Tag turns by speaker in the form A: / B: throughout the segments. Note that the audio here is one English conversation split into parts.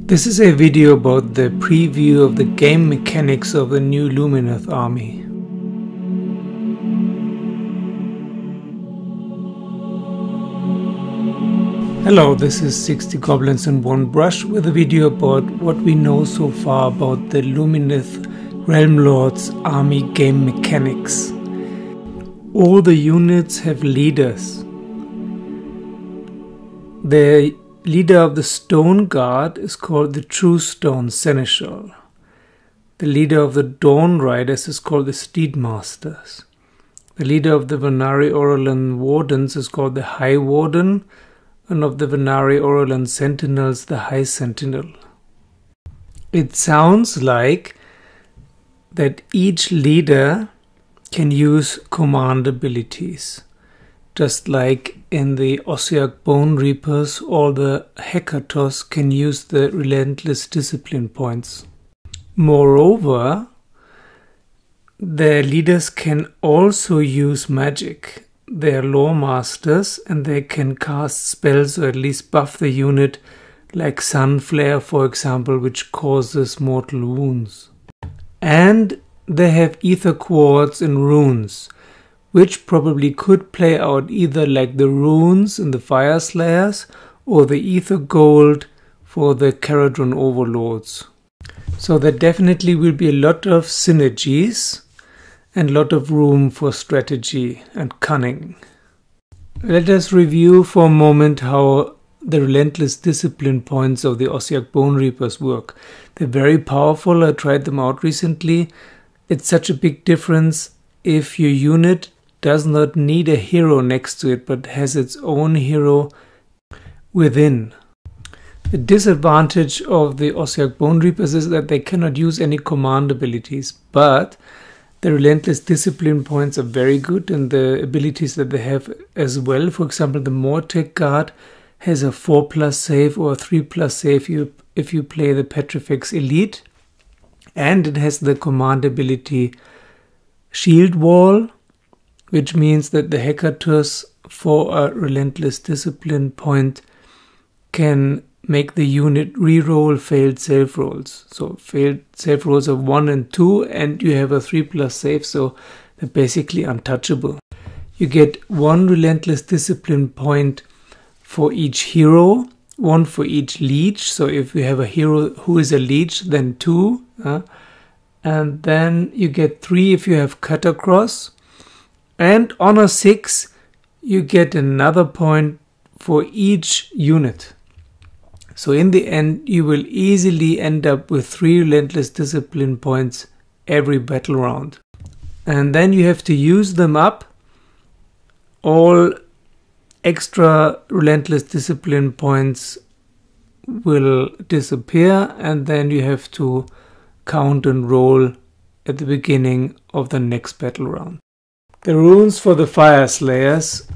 A: This is a video about the preview of the game mechanics of the new Lumineth army. Hello, this is 60 Goblins in One Brush with a video about what we know so far about the Lumineth Realmlords army game mechanics. All the units have leaders. The leader of the Stone Guard is called the Truestone Senechal. The leader of the Dawn Riders is called the Steedmasters. The leader of the Vanari Oralan Wardens is called the High Warden, and of the Vanari Oralan Sentinels, the High Sentinel. It sounds like that each leader can use command abilities. Just like in the Ossiarch Bone Reapers, all the Hekatos can use the Relentless Discipline points. Moreover, the leaders can also use magic. They are Lore Masters and they can cast spells or at least buff the unit, like Sunflare, for example, which causes mortal wounds. And they have Ether Quartz and runes, which probably could play out either like the runes in the Fire Slayers or the Ether Gold for the Caradron Overlords. So there definitely will be a lot of synergies and a lot of room for strategy and cunning. Let us review for a moment how the Relentless Discipline points of the Ossiarch Bone Reapers work. They're very powerful. I tried them out recently. It's such a big difference if your unit does not need a hero next to it, but has its own hero within. The disadvantage of the Ossiarch Bone Reapers is that they cannot use any command abilities, but the Relentless Discipline points are very good, and the abilities that they have as well. For example, the Mortec Guard has a 4+ save or a 3+ save if you play the Petrifex Elite, and it has the command ability Shield Wall, which means that the Hekatos for a Relentless Discipline point can make the unit reroll failed save rolls. So failed save rolls of 1 and 2, and you have a 3+ save, so they're basically untouchable. You get 1 Relentless Discipline point for each hero, 1 for each leech. So if you have a hero who is a leech, then 2. And then you get 3 if you have Cut Across. And on a 6, you get another point for each unit. So in the end, you will easily end up with 3 Relentless Discipline points every battle round. And then you have to use them up. All extra Relentless Discipline points will disappear, and then you have to count and roll at the beginning of the next battle round. The runes for the Fire Slayers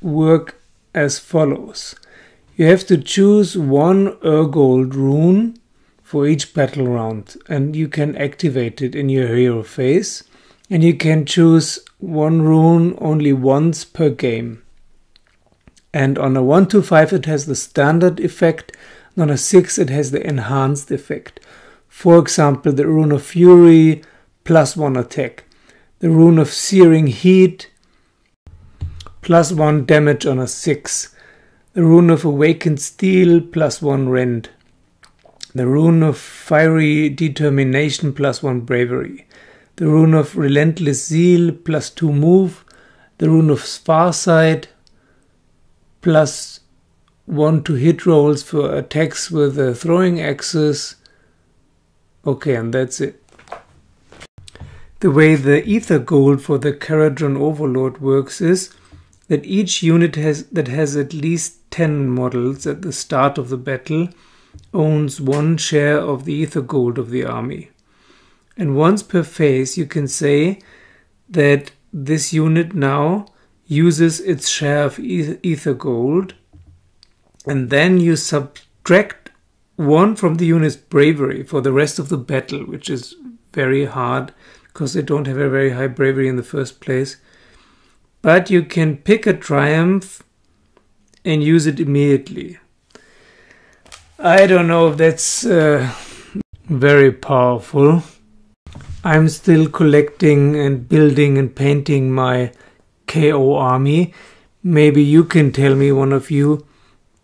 A: work as follows. You have to choose 1 Urgold rune for each battle round, and you can activate it in your hero phase. And you can choose 1 rune only once per game. And on a 1 to 5 it has the standard effect, and on a 6 it has the enhanced effect. For example, the Rune of Fury, +1 attack. The Rune of Searing Heat, +1 damage on a 6. The Rune of Awakened Steel, +1 rend. The Rune of Fiery Determination, +1 bravery. The Rune of Relentless Zeal, +2 move. The Rune of Farsight, +1 to hit rolls for attacks with the throwing axes. Okay, and that's it. The way the Ether Gold for the Caradron Overlord works is that each unit that has at least 10 models at the start of the battle owns 1 share of the Ether Gold of the army. And once per phase you can say that this unit now uses its share of Ether Gold, and then you subtract 1 from the unit's bravery for the rest of the battle, which is very hard because they don't have a very high bravery in the first place. But you can pick a triumph and use it immediately. I don't know if that's very powerful. I'm still collecting and building and painting my KO army. Maybe you can tell me, one of you,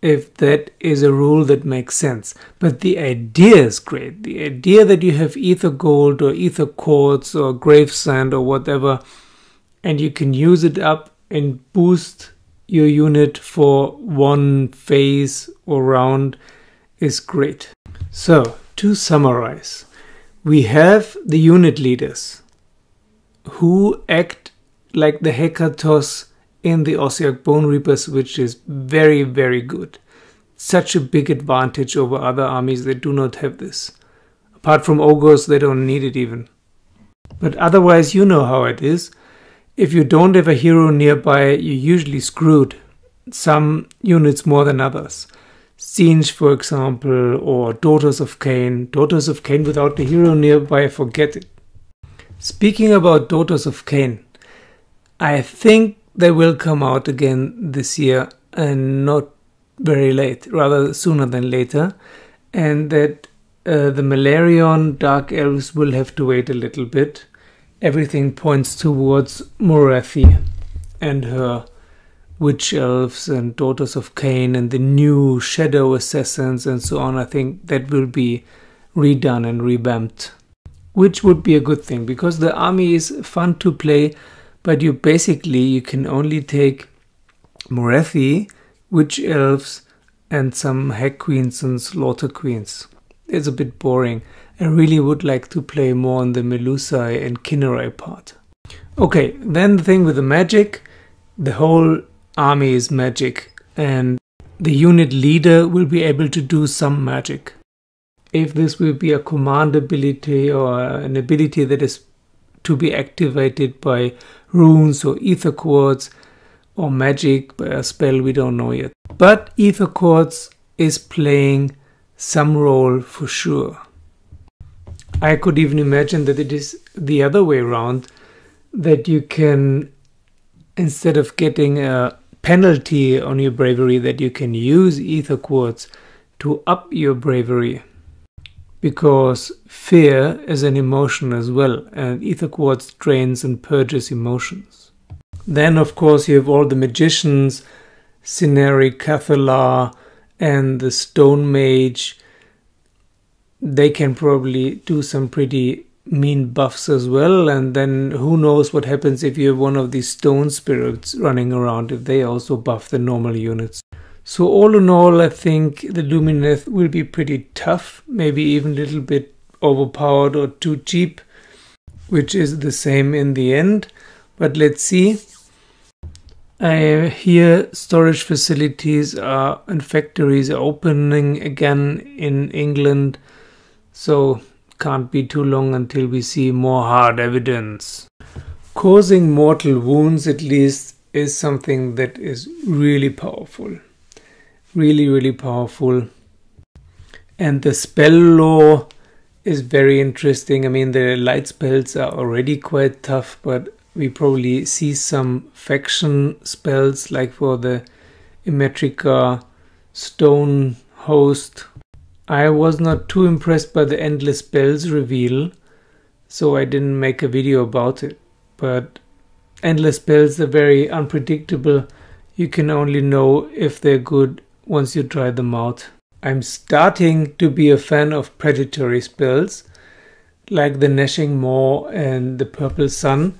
A: if that is a rule that makes sense. But the idea is great. The idea that you have ether gold or ether quartz or gravesand or whatever, and you can use it up and boost your unit for one phase or round is great. So, to summarize, we have the unit leaders who act like the Hekatos in the Ossiarch Bone Reapers, which is very, very good. Such a big advantage over other armies that do not have this. Apart from ogres, they don't need it even. But otherwise, you know how it is. If you don't have a hero nearby, you're usually screwed. Some units more than others. Singe, for example, or Daughters of Cain. Daughters of Cain without the hero nearby, forget it. Speaking about Daughters of Cain, I think they will come out again this year, and not very late, rather sooner than later. And that the Malarion Dark Elves will have to wait a little bit. Everything points towards Morathi and her Witch Elves and Daughters of Cain and the new Shadow Assassins and so on. I think that will be redone and revamped, which would be a good thing, because the army is fun to play, but you can only take Morathi, Witch Elves and some Hag Queens and Slaughter Queens. It's a bit boring. I really would like to play more on the Melusai and Kinnerai part. Okay, then the thing with the magic. The whole army is magic, and the unit leader will be able to do some magic. If this will be a command ability or an ability that is to be activated by runes or ether quartz or magic by a spell, we don't know yet. But ether quartz is playing some role for sure. I could even imagine that it is the other way around, that you can, instead of getting a penalty on your bravery, that you can use ether quartz to up your bravery. Because fear is an emotion as well, and ether quartz drains and purges emotions. Then of course you have all the magicians, Cineri, Cathalar and the Stone Mage. They can probably do some pretty mean buffs as well, and then who knows what happens if you have one of these stone spirits running around, if they also buff the normal units. So all in all, I think the Lumineth will be pretty tough, maybe even a little bit overpowered or too cheap, which is the same in the end, but let's see. I hear storage facilities and factories are opening again in England, so can't be too long until we see more hard evidence. Causing mortal wounds, at least, is something that is really powerful. Really, really powerful. And the spell lore is very interesting. I mean, the light spells are already quite tough, but we probably see some faction spells, like for the Immetrica Stone Host. I was not too impressed by the Endless Spells reveal, so I didn't make a video about it. But Endless Spells are very unpredictable. You can only know if they're good once you try them out. I'm starting to be a fan of predatory spells, like the Gnashing Maw and the Purple Sun,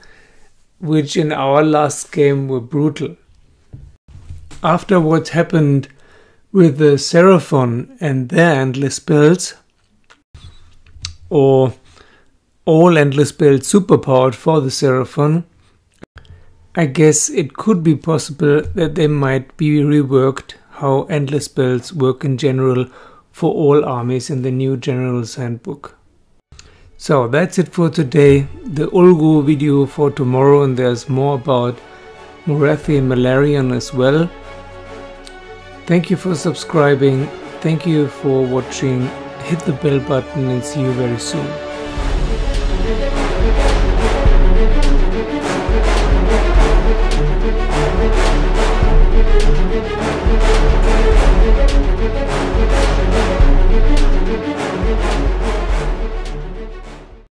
A: which in our last game were brutal. After what happened with the Seraphon and their Endless Spells, or all Endless Spells superpowered for the Seraphon, I guess it could be possible that they might be reworked how Endless Spells work in general for all armies in the new General's Handbook. So that's it for today. The Ulgu video for tomorrow, and there's more about Morathi and Malarion as well. Thank you for subscribing. Thank you for watching. Hit the bell button and see you very soon.